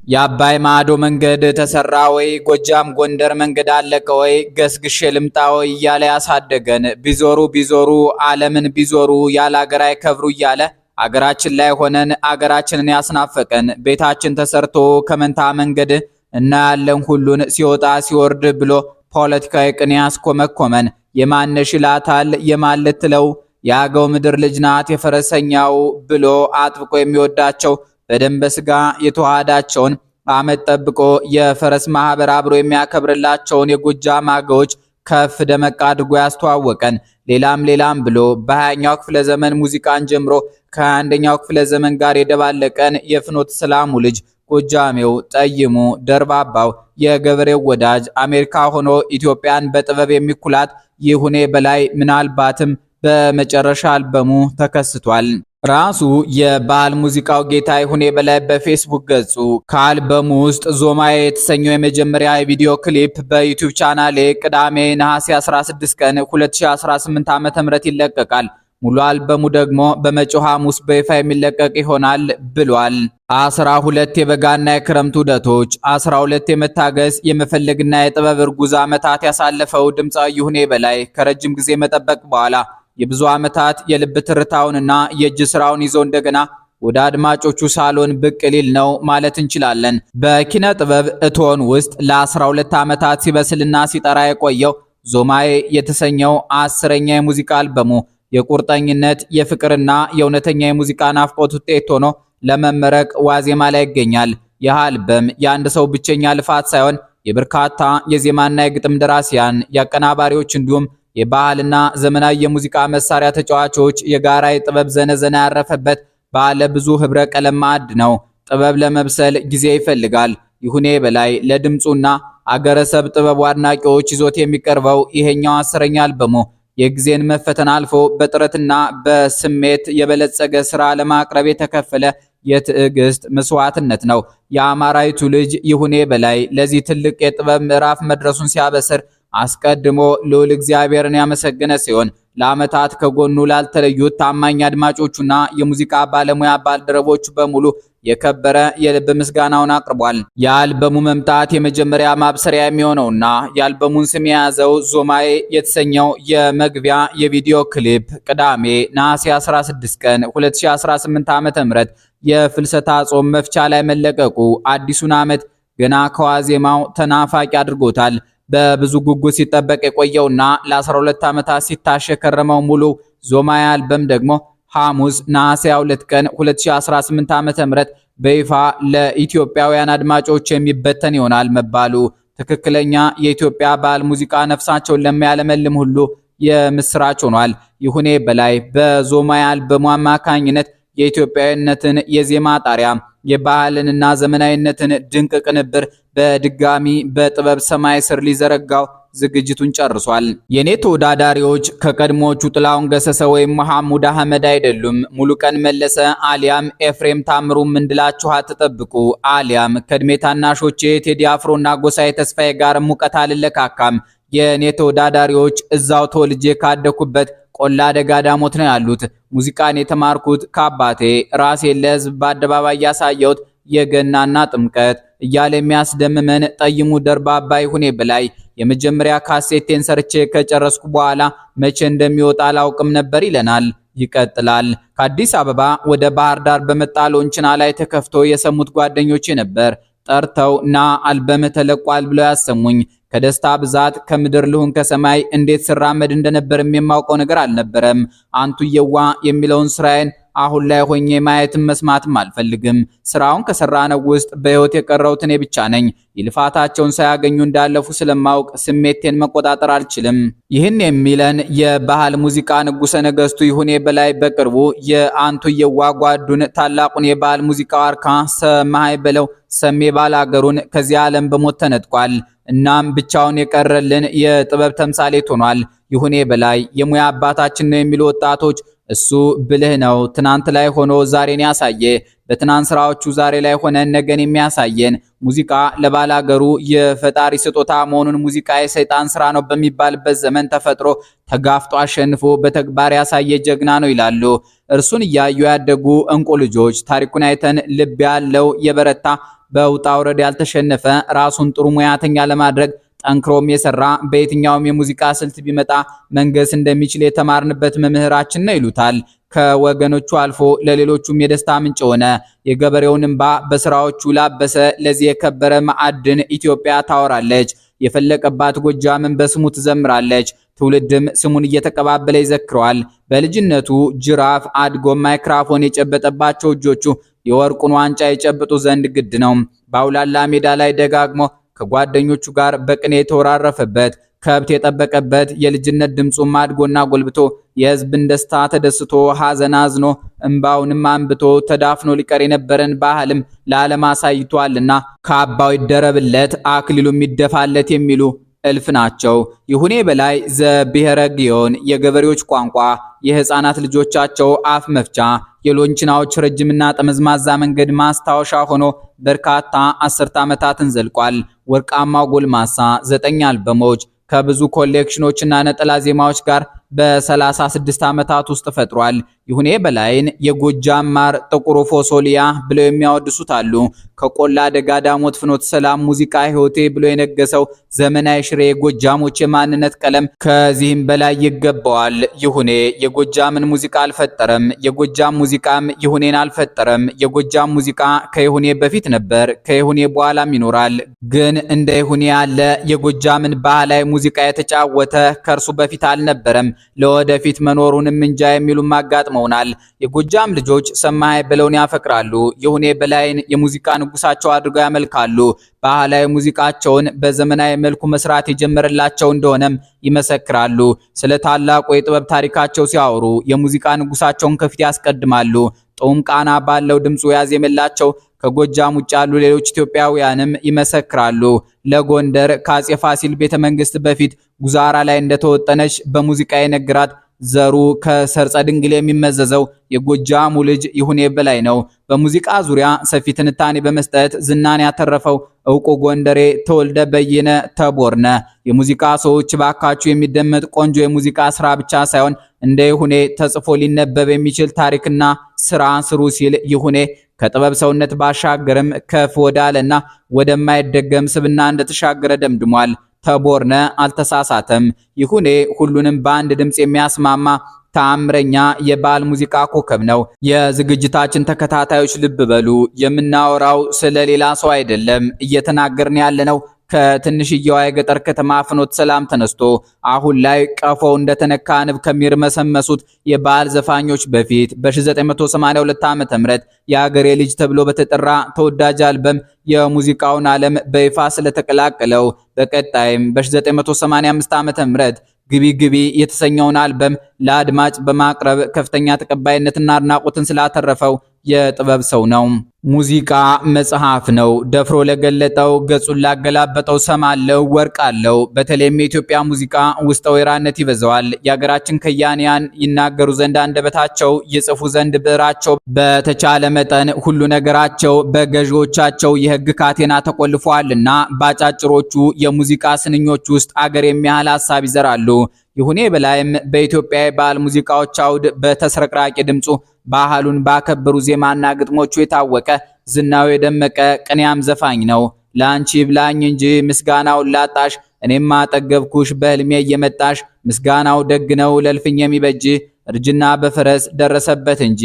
የአባይ ማዶ መንገድ ተሰራ ወይ ጎጃም ጎንደር መንገድ አለቀ ወይ ገስግሼ ልምጣ ወይ እያለ ያሳደገን ቢዞሩ ዓለምን ቢዞሩ ያለ ሀገር አይከብሩ እያለ አገራችን ላይ ሆነን አገራችንን ያስናፈቀን ቤታችን ተሰርቶ ከመንታ መንገድ እና ያለን ሁሉን ሲወጣ ሲወርድ ብሎ ፖለቲካዊ ቅኔ ያስኮመኮመን የማነሽ ይላታል የማልትለው የአገው ምድር ልጅ ናት የፈረሰኛው ብሎ አጥብቆ የሚወዳቸው በደም በስጋ የተዋሃዳቸውን አመት ጠብቆ የፈረስ ማህበር አብሮ የሚያከብርላቸውን የጎጃም አገዎች ከፍ ደመቅ አድርጎ ያስተዋወቀን ሌላም ብሎ በ20ኛው ክፍለ ዘመን ሙዚቃን ጀምሮ ከ21ኛው ክፍለ ዘመን ጋር የደባለቀን የፍኖተ ሰላሙ ልጅ ጎጃሜው ጠይሙ ደርባባው የገበሬው ወዳጅ አሜሪካ ሆኖ ኢትዮጵያን በጥበብ የሚኩላት ይሁኔ በላይ ምናልባትም በመጨረሻ አልበሙ ተከስቷል። ራሱ የባህል ሙዚቃው ጌታ ይሁኔ በላይ በፌስቡክ ገጹ ከአልበሙ ውስጥ ዞማዬ የተሰኘው የመጀመሪያ የቪዲዮ ክሊፕ በዩቲዩብ ቻናሌ ቅዳሜ ነሐሴ 16 ቀን 2018 ዓ.ም ይለቀቃል። ሙሉ አልበሙ ደግሞ በመጪው ሐሙስ በይፋ የሚለቀቅ ይሆናል ብሏል። 12 የበጋና የክረምት ውደቶች 12 የመታገስ የመፈለግና የጥበብ እርጉዝ ዓመታት ያሳለፈው ድምፃዊ ይሁኔ በላይ ከረጅም ጊዜ መጠበቅ በኋላ የብዙ ዓመታት የልብ ትርታውንና የእጅ ስራውን ይዞ እንደገና ወደ አድማጮቹ ሳሎን ብቅ ሊል ነው ማለት እንችላለን። በኪነ ጥበብ እቶን ውስጥ ለ12 ዓመታት ሲበስልና ሲጠራ የቆየው ዞማዬ የተሰኘው 10ኛ የሙዚቃ አልበሙ የቁርጠኝነት የፍቅርና የእውነተኛ የሙዚቃ ናፍቆት ውጤት ሆኖ ለመመረቅ ዋዜማ ላይ ይገኛል። ይህ አልበም የአንድ ሰው ብቸኛ ልፋት ሳይሆን የበርካታ የዜማና የግጥም ደራሲያን፣ የአቀናባሪዎች እንዲሁም የባህልና ዘመናዊ የሙዚቃ መሳሪያ ተጫዋቾች የጋራ የጥበብ ዘነዘና ያረፈበት ባለ ብዙ ህብረ ቀለም ማዕድ ነው። ጥበብ ለመብሰል ጊዜ ይፈልጋል። ይሁኔ በላይ ለድምጹና አገረሰብ ጥበብ አድናቂዎች ይዞት የሚቀርበው ይሄኛው 10ኛ አልበሙ የጊዜን መፈተን አልፎ በጥረትና በስሜት የበለጸገ ስራ ለማቅረብ የተከፈለ የትዕግስት መስዋዕትነት ነው። የአማራይቱ ልጅ ይሁኔ በላይ ለዚህ ትልቅ የጥበብ ምዕራፍ መድረሱን ሲያበስር አስቀድሞ ልዑል እግዚአብሔርን ያመሰገነ ሲሆን ለዓመታት ከጎኑ ላልተለዩት ታማኝ አድማጮቹና የሙዚቃ ባለሙያ ባልደረቦቹ በሙሉ የከበረ የልብ ምስጋናውን አቅርቧል። የአልበሙ መምጣት የመጀመሪያ ማብሰሪያ የሚሆነውና የአልበሙን ስም የያዘው ዞማዬ የተሰኘው የመግቢያ የቪዲዮ ክሊፕ ቅዳሜ ነሐሴ 16 ቀን 2018 ዓ.ም የፍልሰታ ጾም መፍቻ ላይ መለቀቁ አዲሱን ዓመት ገና ከዋዜማው ተናፋቂ አድርጎታል። በብዙ ጉጉት ሲጠበቅ የቆየውና ለ12 ዓመታት ሲታሽ የከረመው ሙሉ ዞማዬ አልበም ደግሞ ሐሙስ ነሐሴ 2 ቀን 2018 ዓ.ም በይፋ ለኢትዮጵያውያን አድማጮች የሚበተን ይሆናል መባሉ ትክክለኛ የኢትዮጵያ ባህል ሙዚቃ ነፍሳቸውን ለሚያለመልም ሁሉ የምስራች ሆኗል። ይሁኔ በላይ በዞማዬ አልበሙ አማካኝነት የኢትዮጵያዊነትን የዜማ ጣሪያ የባህልንና ዘመናዊነትን ድንቅ ቅንብር በድጋሚ በጥበብ ሰማይ ስር ሊዘረጋው ዝግጅቱን ጨርሷል። የኔ ተወዳዳሪዎች ከቀድሞቹ ጥላሁን ገሰሰ ወይም መሐሙድ አህመድ አይደሉም። ሙሉቀን መለሰ አሊያም ኤፍሬም ታምሩም እንድላችሁ አትጠብቁ። አሊያም ከእድሜ ታናሾቼ ቴዲ አፍሮና ጎሳዬ ተስፋዬ ጋር ሙቀት አልለካካም። የኔ ተወዳዳሪዎች እዛው ተወልጄ ካደኩበት ቆላ ደጋ ዳሞት ነው ያሉት። ሙዚቃን የተማርኩት ከአባቴ፣ ራሴን ለህዝብ በአደባባይ ያሳየሁት የገናና ጥምቀት እያለ የሚያስደምመን ጠይሙ ደርባባ ይሁኔ በላይ የመጀመሪያ ካሴቴን ሰርቼ ከጨረስኩ በኋላ መቼ እንደሚወጣ አላውቅም ነበር ይለናል። ይቀጥላል። ከአዲስ አበባ ወደ ባህር ዳር በመጣ ሎንችና ላይ ተከፍቶ የሰሙት ጓደኞቼ ነበር ጠርተው ና አልበም ተለቋል ብለው ያሰሙኝ። ከደስታ ብዛት ከምድር ልሁን ከሰማይ እንዴት ስራመድ እንደነበርም የማውቀው ነገር አልነበረም። አንቱየዋ የሚለውን ስራዬን አሁን ላይ ሆኜ ማየትም መስማትም አልፈልግም። ስራውን ከሰራነው ውስጥ በህይወት የቀረውት እኔ ብቻ ነኝ። ይልፋታቸውን ሳያገኙ እንዳለፉ ስለማውቅ ስሜቴን መቆጣጠር አልችልም። ይህን የሚለን የባህል ሙዚቃ ንጉሰ ነገስቱ ይሁኔ በላይ በቅርቡ የአንቱየዋ ጓዱን ታላቁን የባህል ሙዚቃ ዋርካ ሰማይ በለው ሰሜ ባላገሩን ከዚህ ዓለም በሞት ተነጥቋል። እናም ብቻውን የቀረልን የጥበብ ተምሳሌት ሆኗል። ይሁኔ በላይ የሙያ አባታችን ነው የሚሉ ወጣቶች እሱ ብልህ ነው። ትናንት ላይ ሆኖ ዛሬን ያሳየ፣ በትናንት ስራዎቹ ዛሬ ላይ ሆነን ነገን የሚያሳየን። ሙዚቃ ለባላገሩ የፈጣሪ ስጦታ መሆኑን ሙዚቃ የሰይጣን ስራ ነው በሚባልበት ዘመን ተፈጥሮ ተጋፍጦ አሸንፎ በተግባር ያሳየ ጀግና ነው ይላሉ። እርሱን እያዩ ያደጉ እንቁ ልጆች ታሪኩን አይተን ልብ ያለው የበረታ በውጣ ውረድ ያልተሸነፈ ራሱን ጥሩ ሙያተኛ ለማድረግ ጠንክሮም የሰራ በየትኛውም የሙዚቃ ስልት ቢመጣ መንገስ እንደሚችል የተማርንበት መምህራችን ነው ይሉታል። ከወገኖቹ አልፎ ለሌሎቹም የደስታ ምንጭ ሆነ። የገበሬውን እንባ በስራዎቹ ላበሰ። ለዚህ የከበረ ማዕድን ኢትዮጵያ ታወራለች። የፈለቀባት ጎጃምን በስሙ ትዘምራለች። ትውልድም ስሙን እየተቀባበለ ይዘክረዋል። በልጅነቱ ጅራፍ አድጎ ማይክራፎን የጨበጠባቸው እጆቹ የወርቁን ዋንጫ የጨብጡ ዘንድ ግድ ነው። በአውላላ ሜዳ ላይ ደጋግሞ ከጓደኞቹ ጋር በቅኔ የተወራረፈበት ከብት የጠበቀበት የልጅነት ድምጹም አድጎና ጎልብቶ የህዝብን ደስታ ተደስቶ ሐዘን አዝኖ እንባውንም አንብቶ ተዳፍኖ ሊቀር የነበረን ባህልም ለዓለም አሳይቷልና ካባው ይደረብለት አክሊሉም ይደፋለት የሚሉ እልፍ ናቸው። ይሁኔ በላይ ዘብሔረ ግዮን የገበሬዎች ቋንቋ፣ የህፃናት ልጆቻቸው አፍ መፍቻ፣ የሎንችናዎች ረጅምና ጠመዝማዛ መንገድ ማስታወሻ ሆኖ በርካታ አስርተ ዓመታትን ዘልቋል። ወርቃማው ጎልማሳ 9 አልበሞች ከብዙ ኮሌክሽኖችና ነጠላ ዜማዎች ጋር በ36 ዓመታት ውስጥ ፈጥሯል። ይሁኔ በላይን የጎጃም ማር ጥቁሩ ፎሶሊያ ብለው የሚያወድሱት አሉ። ከቆላ ደጋ ዳሞት ፍኖት ሰላም ሙዚቃ ህይወቴ ብሎ የነገሰው ዘመናዊ ሽሬ ጎጃሞች የማንነት ቀለም ከዚህም በላይ ይገባዋል። ይሁኔ የጎጃምን ሙዚቃ አልፈጠረም፣ የጎጃም ሙዚቃም ይሁኔን አልፈጠረም። የጎጃም ሙዚቃ ከይሁኔ በፊት ነበር፣ ከይሁኔ በኋላም ይኖራል። ግን እንደ ይሁኔ ያለ የጎጃምን ባህላዊ ሙዚቃ የተጫወተ ከእርሱ በፊት አልነበረም። ለወደፊት መኖሩንም እንጃ የሚሉም አጋጥመውናል። የጎጃም ልጆች ሰማይ ብለውን ያፈቅራሉ። ይሁኔ በላይን የሙዚቃ ንጉሳቸው አድርገው ያመልካሉ። ባህላዊ ሙዚቃቸውን በዘመናዊ መልኩ መስራት የጀመረላቸው እንደሆነም ይመሰክራሉ። ስለ ታላቁ የጥበብ ታሪካቸው ሲያወሩ የሙዚቃ ንጉሳቸውን ከፊት ያስቀድማሉ። ጦም ቃና ባለው ድምፁ ያዜመላቸው ከጎጃም ውጭ ያሉ ሌሎች ኢትዮጵያውያንም ይመሰክራሉ። ለጎንደር ከአፄ ፋሲል ቤተመንግስት በፊት ጉዛራ ላይ እንደተወጠነች በሙዚቃ የነገራት ዘሩ ከሰርጸ ድንግል የሚመዘዘው የጎጃሙ ልጅ ይሁኔ በላይ ነው። በሙዚቃ ዙሪያ ሰፊ ትንታኔ በመስጠት ዝናን ያተረፈው ዕውቁ ጎንደሬ ተወልደ በየነ ተቦርነ የሙዚቃ ሰዎች ባካችሁ የሚደመጥ ቆንጆ የሙዚቃ ስራ ብቻ ሳይሆን እንደ ይሁኔ ተጽፎ ሊነበብ የሚችል ታሪክና ስራ ስሩ ሲል ይሁኔ ከጥበብ ሰውነት ባሻገርም ከፍ ወዳለና ወደማይደገም ስብና እንደተሻገረ ደምድሟል። ተቦርነ አልተሳሳተም። ይሁኔ ሁሉንም በአንድ ድምጽ የሚያስማማ ታምረኛ የባህል ሙዚቃ ኮከብ ነው። የዝግጅታችን ተከታታዮች ልብ በሉ፣ የምናወራው ስለሌላ ሰው አይደለም። እየተናገርን ያለነው ከትንሽየዋ የገጠር ከተማ ፍኖት ሰላም ተነስቶ አሁን ላይ ቀፎው እንደተነካ ንብ ከሚርመሰመሱት የባህል ዘፋኞች በፊት በ1982 ዓ.ም የአገሬ ልጅ ተብሎ በተጠራ ተወዳጅ አልበም የሙዚቃውን ዓለም በይፋ ስለተቀላቀለው በቀጣይም በ1985 ዓ.ም ግቢ ግቢ የተሰኘውን አልበም ለአድማጭ በማቅረብ ከፍተኛ ተቀባይነትና አድናቆትን ስላተረፈው የጥበብ ሰው ነው። ሙዚቃ መጽሐፍ ነው። ደፍሮ ለገለጠው ገጹን ላገላበጠው ሰማለው ወርቅ አለው። በተለይም የኢትዮጵያ ሙዚቃ ውስጠ ወይራነት ይበዛዋል። የሀገራችን ከያንያን ይናገሩ ዘንድ አንደበታቸው፣ ይጽፉ ዘንድ ብዕራቸው፣ በተቻለ መጠን ሁሉ ነገራቸው በገዢዎቻቸው የሕግ ካቴና ተቆልፏልና ባጫጭሮቹ የሙዚቃ ስንኞች ውስጥ አገር የሚያህል ሐሳብ ይዘራሉ። ይሁኔ በላይም በኢትዮጵያ የባህል ሙዚቃዎች አውድ በተስረቅራቂ ድምፁ ባህሉን ባከበሩ ዜማና ግጥሞቹ የታወቀ ዝናው የደመቀ ቅኔያም ዘፋኝ ነው። ላንቺ ብላኝ እንጂ ምስጋናውን ላጣሽ፣ እኔማ ጠገብኩሽ በህልሜ እየመጣሽ፣ ምስጋናው ደግ ነው ለልፍኝ የሚበጅ፣ እርጅና በፈረስ ደረሰበት እንጂ።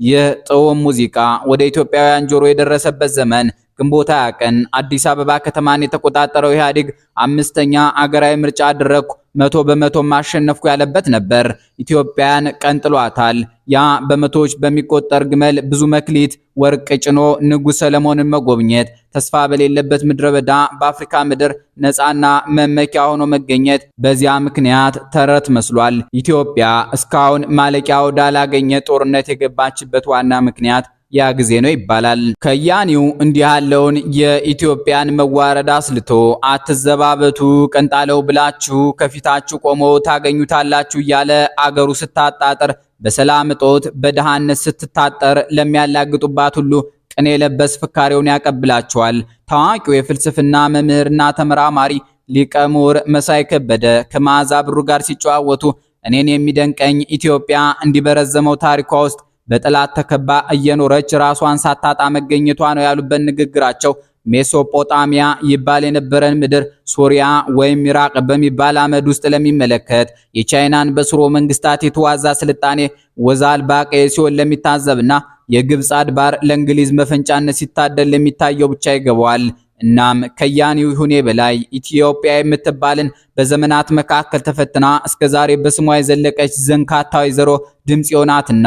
ይህ ጥዑም ሙዚቃ ወደ ኢትዮጵያውያን ጆሮ የደረሰበት ዘመን ግንቦት 20 ቀን አዲስ አበባ ከተማን የተቆጣጠረው ኢህአዴግ 5ኛ አገራዊ ምርጫ አደረኩ 100% ማሸነፍኩ ያለበት ነበር። ኢትዮጵያን ቀንጥሏታል። ያ በመቶዎች በሚቆጠር ግመል ብዙ መክሊት ወርቅ ጭኖ ንጉሥ ሰለሞንን መጎብኘት፣ ተስፋ በሌለበት ምድረ በዳ በአፍሪካ ምድር ነፃና መመኪያ ሆኖ መገኘት በዚያ ምክንያት ተረት መስሏል። ኢትዮጵያ እስካሁን ማለቂያ ወዳላገኘ ጦርነት የገባችበት ዋና ምክንያት ያ ጊዜ ነው ይባላል። ከያኒው እንዲህ ያለውን የኢትዮጵያን መዋረድ አስልቶ አትዘባበቱ ቀንጣለው ብላችሁ ከፊታችሁ ቆሞ ታገኙታላችሁ እያለ አገሩ ስታጣጥር በሰላም እጦት በደሃነት ስትታጠር ለሚያላግጡባት ሁሉ ቅኔ የለበስ ፍካሬውን ያቀብላቸዋል። ታዋቂው የፍልስፍና መምህርና ተመራማሪ ሊቀ ምሁር መሳይ ከበደ ከመዓዛ ብሩ ጋር ሲጨዋወቱ እኔን የሚደንቀኝ ኢትዮጵያ እንዲበረዘመው ታሪኳ ውስጥ በጠላት ተከባ እየኖረች ራሷን ሳታጣ መገኘቷ ነው ያሉበት ንግግራቸው ሜሶጶጣሚያ ይባል የነበረን ምድር ሶሪያ ወይም ኢራቅ በሚባል አመድ ውስጥ ለሚመለከት የቻይናን በስሮ መንግስታት የተዋዛ ስልጣኔ ወዛል ባቄ ሲሆን ለሚታዘብና የግብጽ አድባር ለእንግሊዝ መፈንጫነት ሲታደል ለሚታየው ብቻ ይገባዋል። እናም ከያኒው ይሁኔ በላይ ኢትዮጵያ የምትባልን በዘመናት መካከል ተፈትና እስከዛሬ በስሟ የዘለቀች ዘንካታዊ ዘሮ ድምጽ ይሆናትና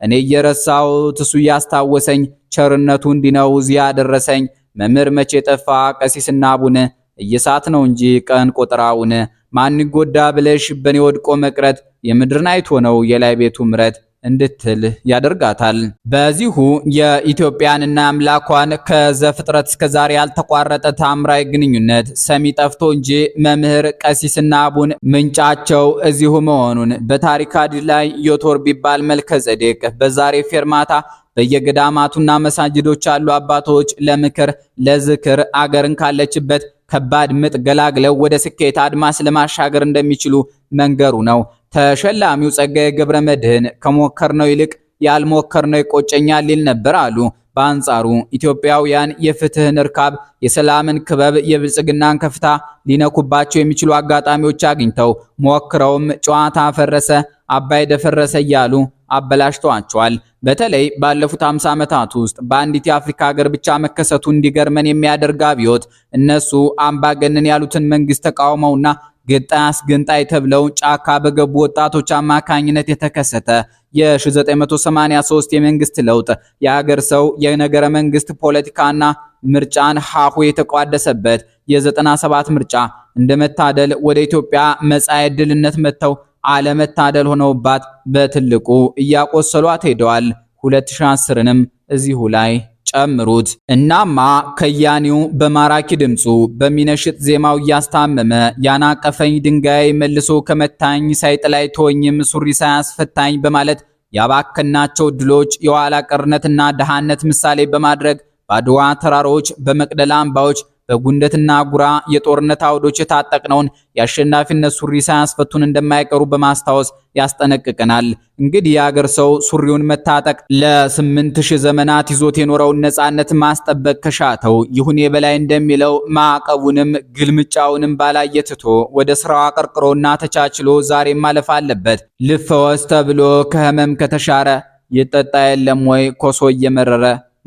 እኔ እየረሳሁት እሱ ያስታወሰኝ ቸርነቱ እንዲነው እዚያ ደረሰኝ መምህር መቼ ጠፋ ቀሲስና አቡነ እየሳት ነው እንጂ ቀን ቆጥራውን ማን ይጎዳ ብለሽ በኔ ወድቆ መቅረት የምድርን አይቶ ነው የላይ ቤቱ ምረት እንድትል ያደርጋታል። በዚሁ የኢትዮጵያንና አምላኳን ከዘፍጥረት እስከዛሬ ያልተቋረጠ ታምራዊ ግንኙነት ሰሚ ጠፍቶ እንጂ መምህር ቀሲስና አቡን ምንጫቸው እዚሁ መሆኑን በታሪክ አዲስ ላይ ዮቶር ቢባል መልከ ጼዴቅ በዛሬ ፌርማታ በየገዳማቱና መሳጅዶች ያሉ አባቶች ለምክር ለዝክር አገርን ካለችበት ከባድ ምጥ ገላግለው ወደ ስኬት አድማስ ለማሻገር እንደሚችሉ መንገሩ ነው። ተሸላሚው ጸጋዬ ገብረ መድኅን ከሞከርነው ይልቅ ያልሞከርነው ይቆጨኛል ሊል ነበር አሉ። በአንጻሩ ኢትዮጵያውያን የፍትህን እርካብ፣ የሰላምን ክበብ፣ የብልጽግናን ከፍታ ሊነኩባቸው የሚችሉ አጋጣሚዎች አግኝተው ሞክረውም ጨዋታ ፈረሰ፣ አባይ ደፈረሰ እያሉ አበላሽተዋቸዋል። በተለይ ባለፉት 50 ዓመታት ውስጥ በአንዲት የአፍሪካ ሀገር ብቻ መከሰቱ እንዲገርመን የሚያደርግ አብዮት እነሱ አምባገነን ያሉትን መንግስት ተቃውመውና ገንጣይ አስገንጣይ ተብለው ጫካ በገቡ ወጣቶች አማካኝነት የተከሰተ የ1983 የመንግስት ለውጥ የሀገር ሰው የነገረ መንግስት ፖለቲካና ምርጫን ሀሁ የተቋደሰበት የ97 ምርጫ እንደመታደል ወደ ኢትዮጵያ መጻኤ ዕድልነት መጥተው አለመታደል ሆነውባት በትልቁ እያቆሰሏት ሄደዋል። 2010ንም እዚሁ ላይ ጨምሩት። እናማ ከያኒው በማራኪ ድምጹ በሚነሽጥ ዜማው እያስታመመ ያናቀፈኝ ድንጋይ መልሶ ከመታኝ ሳይጥላይ ተወኝም ሱሪ ሳያስፈታኝ በማለት ያባከናቸው ድሎች የኋላ ቀርነትና ደሃነት ምሳሌ በማድረግ በአድዋ ተራሮች፣ በመቅደላ አምባዎች፣ በጉንደትና ጉራ የጦርነት አውዶች የታጠቅነውን የአሸናፊነት ሱሪ ሳያስፈቱን እንደማይቀሩ በማስታወስ ያስጠነቅቀናል። እንግዲህ የአገር ሰው ሱሪውን መታጠቅ ለ8000 ዘመናት ይዞት የኖረውን ነፃነት ማስጠበቅ ከሻተው ይሁኔ በላይ እንደሚለው ማዕቀቡንም ግልምጫውንም ባላየ ትቶ ወደ ስራው አቀርቅሮና ተቻችሎ ዛሬ ማለፍ አለበት። ልፈወስ ተብሎ ከህመም ከተሻረ ይጠጣ የለም ወይ ኮሶ እየመረረ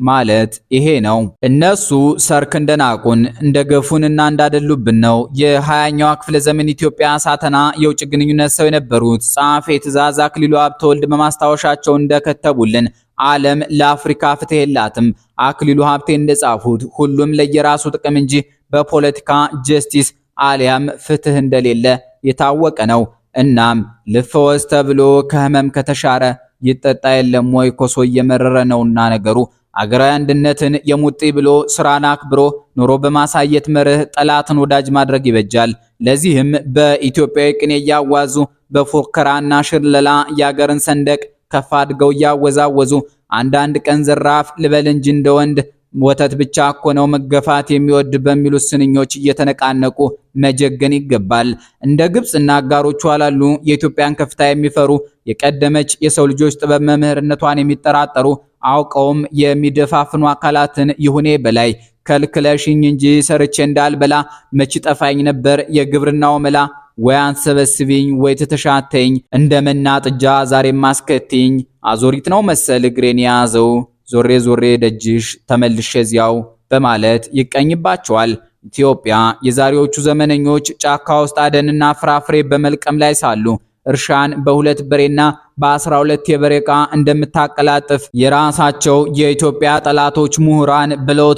ማለት ይሄ ነው። እነሱ ሰርክ እንደናቁን እንደገፉንና እንዳደሉብን ነው። የ20ኛው ክፍለ ዘመን ኢትዮጵያ ሳተና የውጭ ግንኙነት ሰው የነበሩት ጸሐፌ ትእዛዝ አክሊሉ ሀብተወልድ በማስታወሻቸው እንደከተቡልን ዓለም ለአፍሪካ ፍትህ የላትም። አክሊሉ ሀብቴ እንደጻፉት ሁሉም ለየራሱ ጥቅም እንጂ በፖለቲካ ጀስቲስ አሊያም ፍትህ እንደሌለ የታወቀ ነው። እናም ልፈወስ ተብሎ ከህመም ከተሻረ ይጠጣ የለም ወይ ኮሶ እየመረረ ነውና ነገሩ አገራዊ አንድነትን የሙጤ ብሎ ስራን አክብሮ ኑሮ በማሳየት መርህ ጠላትን ወዳጅ ማድረግ ይበጃል። ለዚህም በኢትዮጵያዊ ቅኔ ያዋዙ በፎከራና ሽርለላ ያገርን ሰንደቅ ከፍ አድገው ያወዛወዙ አንዳንድ ቀን ዘራፍ ልበል እንጂ እንደወንድ ወተት ብቻ እኮ ነው መገፋት የሚወድ በሚሉ ስንኞች እየተነቃነቁ መጀገን ይገባል። እንደ ግብጽና አጋሮቿ ያሉ የኢትዮጵያን ከፍታ የሚፈሩ የቀደመች የሰው ልጆች ጥበብ መምህርነቷን የሚጠራጠሩ አውቀውም የሚደፋፍኑ አካላትን ይሁኔ በላይ ከልክለሽኝ እንጂ ሰርቼ እንዳልበላ መች ጠፋኝ ነበር የግብርናው መላ ወይ አንሰበስቢኝ ወይ ተተሻተኝ እንደመና ጥጃ ዛሬ ማስከቲኝ አዞሪት ነው መሰል እግሬን ያዘው ዞሬ ዞሬ ደጅሽ ተመልሼ እዚያው በማለት ይቀኝባቸዋል። ኢትዮጵያ የዛሬዎቹ ዘመነኞች ጫካ ውስጥ አደንና ፍራፍሬ በመልቀም ላይ ሳሉ እርሻን በሁለት በሬና በ12 የበሬ ዕቃ እንደምታቀላጥፍ የራሳቸው የኢትዮጵያ ጠላቶች ምሁራን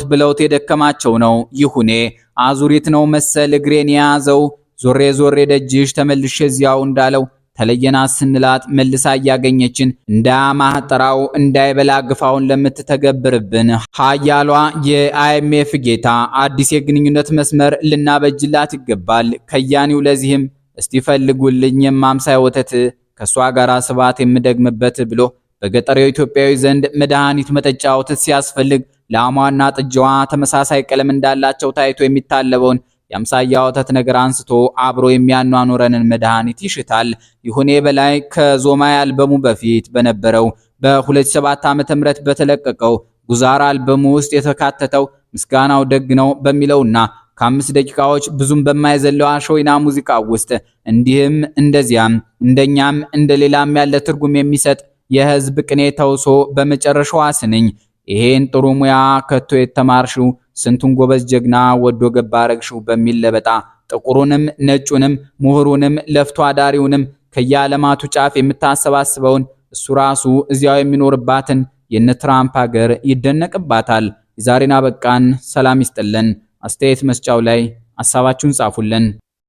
ብለውት የደከማቸው ነው። ይሁኔ አዙሪት ነው መሰል እግሬን የያዘው ዞሬ ዞሬ ደጅሽ ተመልሼ እዚያው እንዳለው ተለየና ስንላት መልሳ ያገኘችን እንዳማህጠራው እንዳይበላ ግፋውን ለምትተገብርብን ሀያሏ የአይኤምኤፍ ጌታ አዲስ የግንኙነት መስመር ልናበጅላት ይገባል። ከያኒው ለዚህም እስቲ ፈልጉልኝ የማምሳይ ወተት ከሷ ጋር ስባት የምደግምበት ብሎ በገጠሬው ኢትዮጵያዊ ዘንድ መድኃኒት መጠጫው ሲያስፈልግ ላሟና ጥጃዋ ተመሳሳይ ቀለም እንዳላቸው ታይቶ የሚታለበውን የአምሳያ ወተት ነገር አንስቶ አብሮ የሚያኗኑረንን መድኃኒት ይሽታል። ይሁኔ በላይ ከዞማይ አልበሙ በፊት በነበረው በ2007 ዓ.ም በተለቀቀው ጉዛራ አልበሙ ውስጥ የተካተተው ምስጋናው ደግ ነው በሚለውና ከ5 ደቂቃዎች ብዙም በማይዘለው አሾይና ሙዚቃ ውስጥ እንዲህም እንደዚያም እንደኛም እንደሌላም ያለ ትርጉም የሚሰጥ የህዝብ ቅኔ ተውሶ በመጨረሻው ስንኝ ይሄን ጥሩ ሙያ ከቶ የተማርሽው ስንቱን ጎበዝ ጀግና ወዶ ገባ ረግሽው በሚል ለበጣ ጥቁሩንም ነጩንም ምሁሩንም ለፍቶ አዳሪውንም ከያለማቱ ጫፍ የምታሰባስበውን እሱ ራሱ እዚያው የሚኖርባትን የነትራምፕ ሀገር ይደነቅባታል። ዛሬና በቃን። ሰላም ይስጥልን። አስተያየት መስጫው ላይ ሐሳባችሁን ጻፉልን።